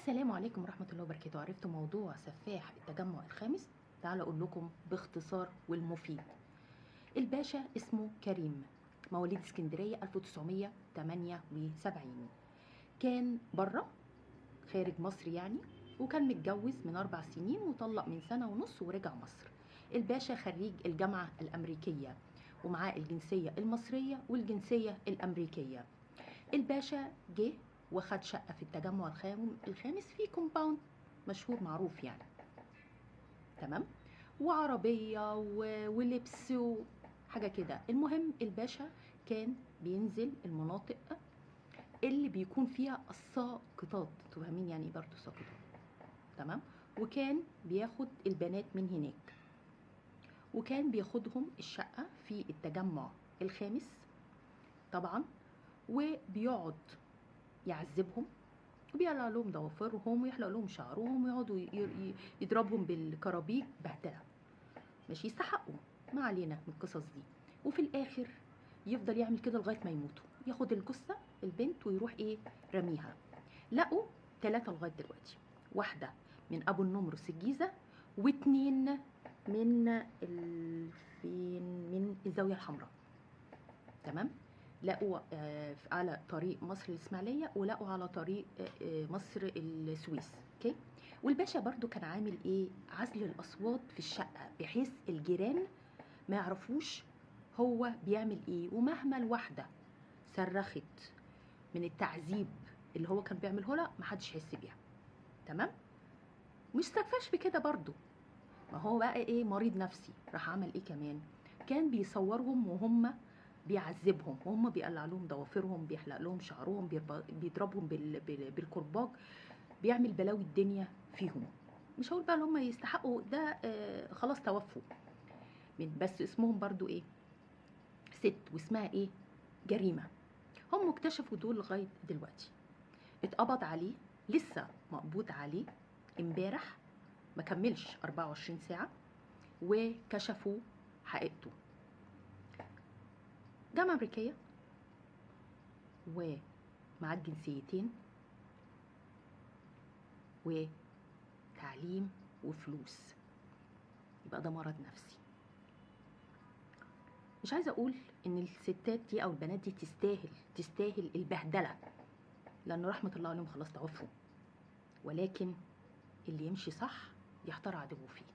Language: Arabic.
السلام عليكم ورحمة الله وبركاته. عرفتوا موضوع سفاح التجمع الخامس؟ تعالوا أقول لكم باختصار والمفيد. الباشا اسمه كريم، مواليد اسكندرية 1978. كان بره خارج مصر يعني، وكان متجوز من 4 سنين وطلق من 1.5 سنة ورجع مصر. الباشا خريج الجامعة الأمريكية ومعاه الجنسية المصرية والجنسية الأمريكية. الباشا جه وخد شقة في التجمع الخامس في كومباوند مشهور معروف يعني، تمام، وعربية ولبس وحاجة كده. المهم الباشا كان بينزل المناطق اللي بيكون فيها الساقطات، تفهمين يعني ايه برضه ساقطات، تمام، وكان بياخد البنات من هناك، وكان بياخدهم الشقة في التجمع الخامس طبعا، وبيقعد يعذبهم وبيقلع لهم ضوافرهم ويحلق لهم شعرهم ويقعدوا يضربهم بالكرابيج بهدله، مش يستحقوا، ما علينا من القصص دي. وفي الاخر يفضل يعمل كده لغايه ما يموتوا، ياخد الجثه البنت ويروح رميها. لقوا 3 لغايه دلوقتي، واحده من ابو النمرس الجيزه، و2 من من الزاويه الحمراء، تمام. لقوا على طريق مصر الإسماعيلية، ولقوا على طريق مصر السويس، اوكي. والباشا برضو كان عامل عزل الأصوات في الشقة، بحيث الجيران ما يعرفوش هو بيعمل ومهما الواحدة صرخت من التعذيب اللي هو كان بيعمله لها محدش يحس بيها، تمام. مش سكفاش بكده برضو، ما هو بقى مريض نفسي، راح عمل كمان، كان بيصورهم وهم بيعذبهم وهم بيقلع لهم ضوافرهم، بيحلق لهم شعرهم، بيضربهم بالكرباج، بيعمل بلاوي الدنيا فيهم. مش هقول بقى ان هم يستحقوا ده، خلاص توفوا، بس اسمهم برضو ست، واسمها جريمة. هم اكتشفوا دول لغاية دلوقتي، اتقبض عليه، لسه مقبوض عليه امبارح، ما كملش 24 ساعة، وكشفوا حقيقته. جامعة أمريكية ومع الجنسيتين وتعليم وفلوس، يبقى ده مرض نفسي. مش عايزة أقول إن الستات دي أو البنات دي تستاهل البهدلة، لأن رحمة الله عليهم خلاص توفوا، ولكن اللي يمشي صح يحتار عدوه فيه.